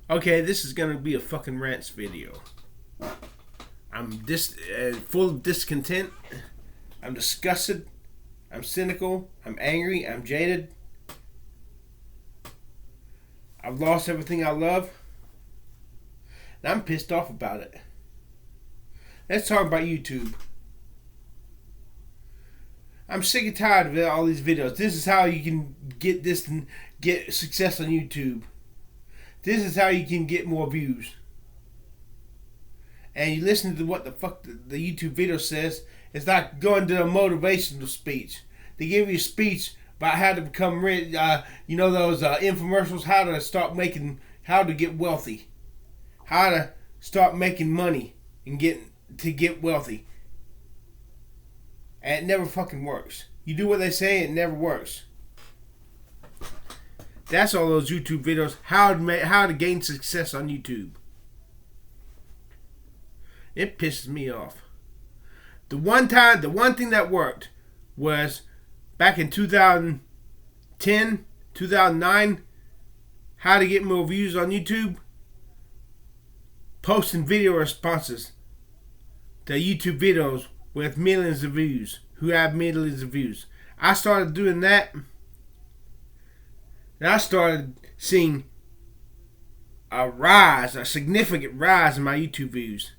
Okay, this is gonna be a fucking rants video. I'm full of discontent. I'm disgusted. I'm cynical. I'm angry. I'm jaded. I've lost everything I love. And I'm pissed off about it. Let's talk about YouTube. I'm sick and tired of all these videos. This is how you can get this and get success on YouTube. This is how you can get more views. And you listen to what the fuck the YouTube video says. It's like going to a motivational speech. They give you a speech about how to become rich. You know those infomercials, how to get wealthy, how to start making money and get wealthy. And it never fucking works. You do what they say, it never works. That's all those YouTube videos. How to gain success on YouTube. It pisses me off. The one thing that worked was back in 2010, 2009. How to get more views on YouTube. Posting video responses to YouTube videos with millions of views. Who have millions of views. I started doing that. And I started seeing a significant rise in my YouTube views.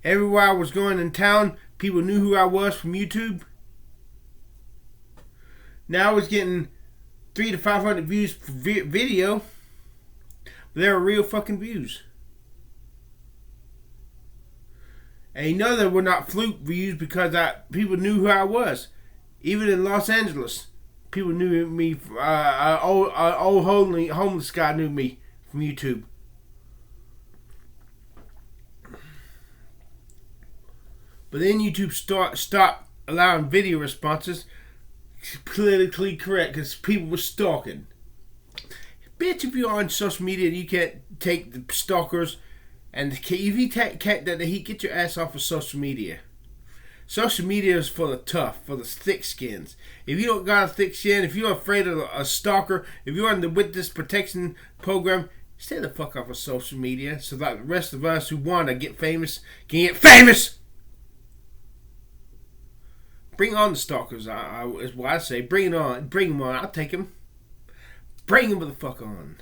Everywhere I was going in town, people knew who I was from YouTube. Now I was getting 300 to 500 views per video. But they were real fucking views. And you know they were not fluke views because people knew who I was. Even in Los Angeles, people knew me. Old homeless guy knew me from YouTube. But then YouTube stopped allowing video responses. Politically correct because people were stalking. Bitch, if you're on social media and you can't take the stalkers, and if you can't that heat, get your ass off of social media. Social media is for the tough, for the thick skins. If you don't got a thick skin, if you're afraid of a stalker, if you're on the witness protection program, stay the fuck off of social media so that the rest of us who want to get famous can get famous. Bring on the stalkers, is what I say. Bring it on. Bring them on. I'll take them. Bring them the fuck on.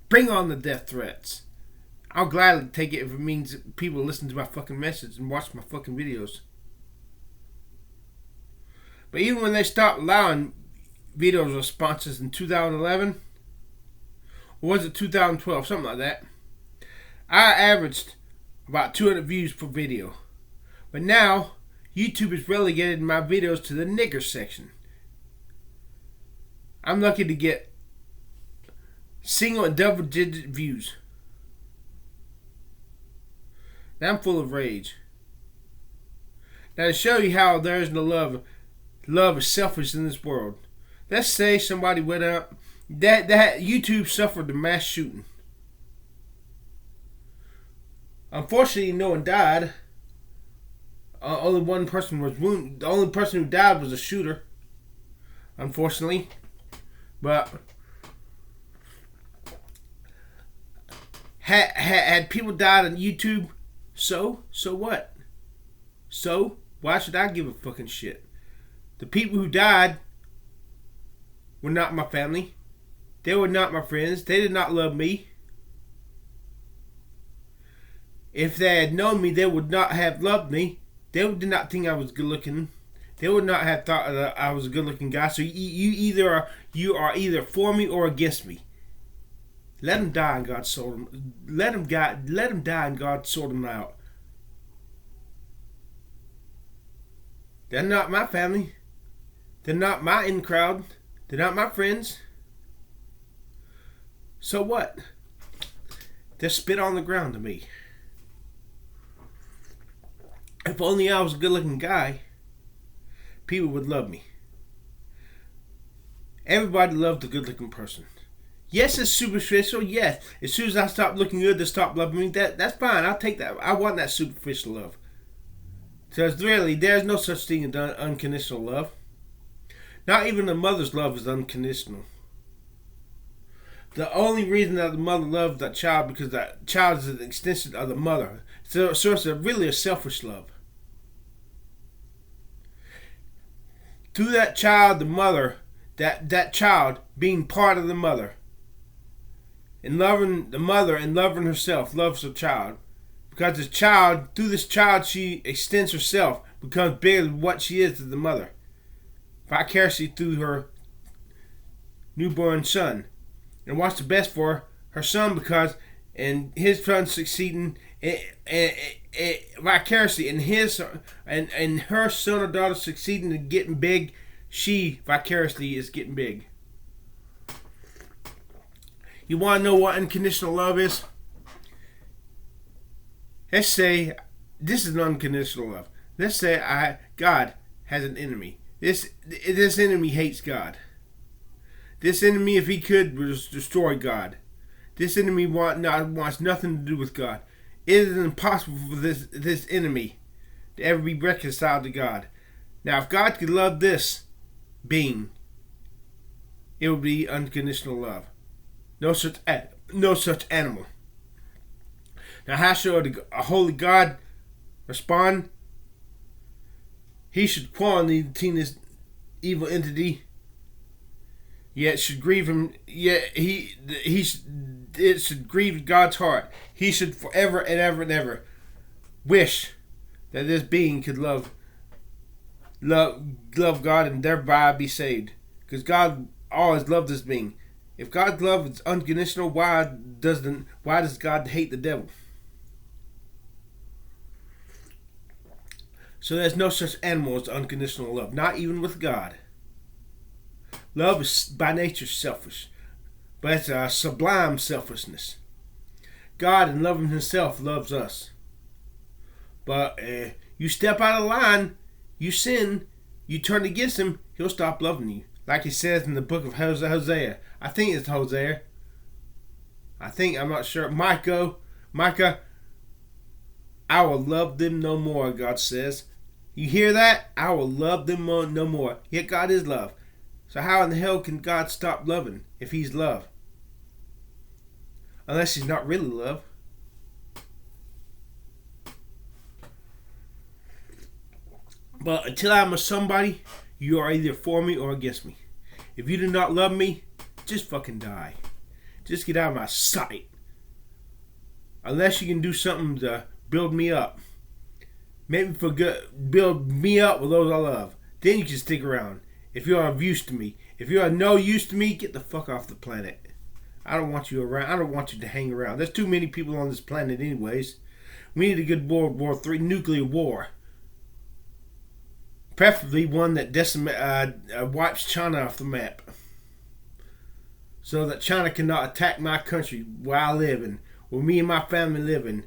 Bring on the death threats. I'll gladly take it if it means people listen to my fucking message and watch my fucking videos. But even when they stopped allowing video responses in 2011, or was it 2012, something like that, I averaged about 200 views per video. But now, YouTube has relegated my videos to the nigger section. I'm lucky to get single and double digit views. Now I'm full of rage. Now to show you how there is no love is selfish in this world. Let's say somebody went up, that YouTube suffered a mass shooting. Unfortunately, no one died. Only one person was wounded. The only person who died was a shooter. Unfortunately. But had people died on YouTube, so what? So why should I give a fucking shit? The people who died were not my family. They were not my friends. They did not love me. If they had known me, they would not have loved me. They did not think I was good looking. They would not have thought that I was a good looking guy. So you are either for me or against me. Let them die and God sort them. Let them die and God sort them out. They're not my family. They're not my in crowd. They're not my friends. So what? They're spit on the ground to me. If only I was a good looking guy, people would love me. Everybody loves a good looking person. Yes, it's superficial. Yes, as soon as I stop looking good, they stop loving me. That's fine. I'll take that. I want that superficial love. Because really, there's no such thing as unconditional love. Not even a mother's love is unconditional. The only reason that the mother loves that child because that child is an extension of the mother. So it's really a selfish love. To that child, the mother, that child being part of the mother, and loving the mother and loving herself, loves her child. Because the child, through this child, she extends herself, becomes bigger than what she is to the mother. Vicariously through her newborn son. And wants the best for her son because, and his son succeeding vicariously, and and her son or daughter succeeding and getting big, she vicariously is getting big. You want to know what unconditional love is? Let's say this is an unconditional love. Let's say God has an enemy. This enemy hates God. This enemy, if he could, would destroy God. This enemy wants nothing to do with God. It is impossible for this enemy to ever be reconciled to God. Now, if God could love this being, it would be unconditional love. No such animal. Now, how should a holy God respond? He should quarantine this evil entity. Yet should grieve him. Yet it should grieve God's heart. He should forever and ever and ever wish that this being could love God and thereby be saved. Because God always loved this being. If God's love is unconditional, why does God hate the devil? So there's no such animal as unconditional love, not even with God. Love is by nature selfish, but it's a sublime selfishness. God, in loving himself, loves us. But you step out of line, you sin, you turn against him, he'll stop loving you. Like he says in the book of Hosea. I think it's Hosea. I'm not sure. Micah, I will love them no more, God says. You hear that? I will love them no more. Yet God is love. So how in the hell can God stop loving if he's love? Unless he's not really love. But until I'm a somebody, you are either for me or against me. If you do not love me, just fucking die. Just get out of my sight. Unless you can do something to build me up. Make me feel good. Build me up with those I love. Then you can stick around. If you're of use to me. If you're of no use to me, get the fuck off the planet. I don't want you around. I don't want you to hang around. There's too many people on this planet anyways. We need a good World War III nuclear war. Preferably one that wipes China off the map. So that China cannot attack my country where I live in, where me and my family live in,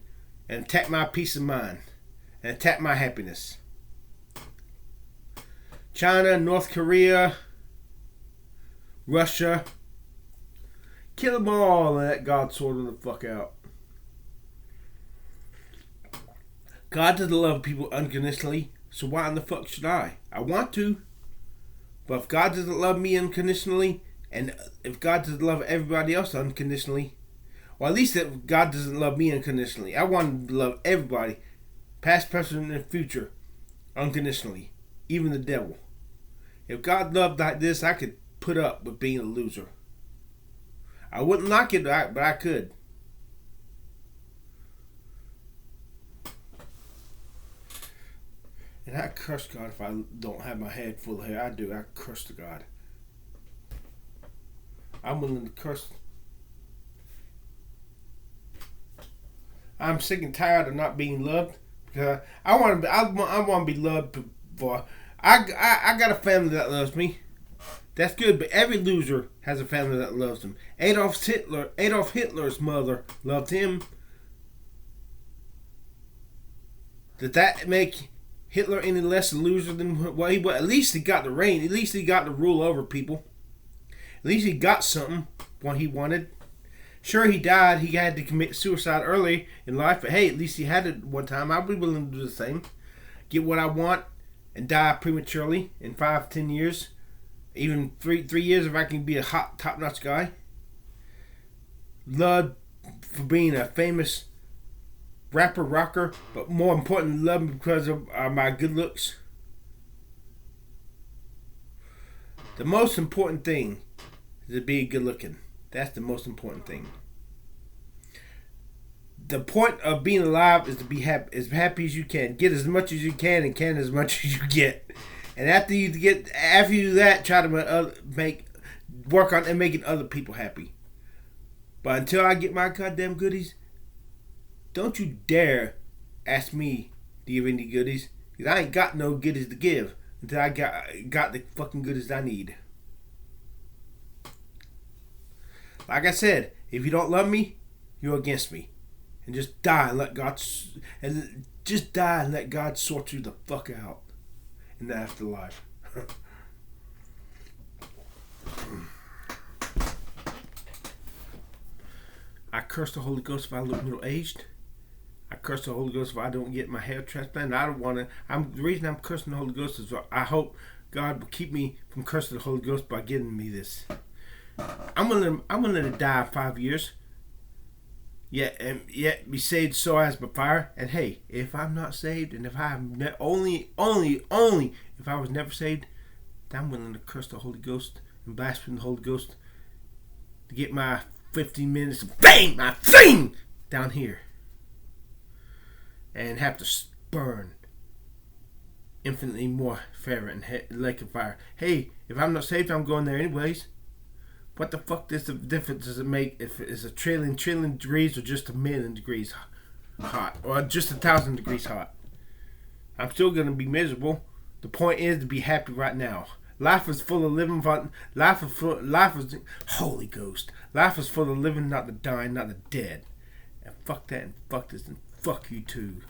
and attack my peace of mind, and attack my happiness. China, North Korea, Russia, kill them all and let God sort them the fuck out. God doesn't love people unconditionally, so why in the fuck should I? I want to. But if God doesn't love me unconditionally, and if God doesn't love everybody else unconditionally, or at least if God doesn't love me unconditionally, I want to love everybody, past, present, and future, unconditionally, even the devil. If God loved like this, I could put up with being a loser. I wouldn't like it, but I could. And I curse God if I don't have my head full of hair. I do. I curse to God. I'm willing to curse. I'm sick and tired of not being loved. Because I want to be loved for. I got a family that loves me. That's good, but every loser has a family that loves him. Adolf Hitler's mother loved him. Did that make Hitler any less a loser than what he was? At least he got the reign. At least he got to rule over people. At least he got something, what he wanted. Sure, he died. He had to commit suicide early in life, but hey, at least he had it one time. I'd be willing to do the same. Get what I want and die prematurely in 5-10 years. Even 3 years if I can be a hot, top-notch guy. loved for being a famous rapper, rocker, but more importantly, love me because of my good looks. The most important thing is to be good looking. That's the most important thing. The point of being alive is to be happy, as happy as you can. Get as much as you can and can as much as you get. And after you do that, try to work on and making other people happy. But until I get my goddamn goodies, don't you dare ask me to give any goodies, because I ain't got no goodies to give until I got the fucking goodies I need. Like I said, if you don't love me, you're against me. And just die and let God sort you the fuck out in the afterlife. I curse the Holy Ghost if I look middle aged. I curse the Holy Ghost if I don't get my hair transplanted. I don't want to. The reason I'm cursing the Holy Ghost is I hope God will keep me from cursing the Holy Ghost by giving me this. I'm gonna let it die in 5 years. Yet be saved so as by fire. And hey, if I'm not saved, and if I'm only if I was never saved, then I'm willing to curse the Holy Ghost and blaspheme the Holy Ghost to get my 15 minutes of bang, my thing down here, and have to burn infinitely more fairer and lake of fire. Hey, if I'm not saved, I'm going there anyways. What the fuck does the difference does it make if it's a trillion degrees or just a million degrees hot or just 1,000 degrees hot? I'm still gonna be miserable. The point is to be happy right now. Life is full of living. Life is Holy Ghost. Life is full of living, not the dying, not the dead. And fuck that, and fuck this, and fuck you too.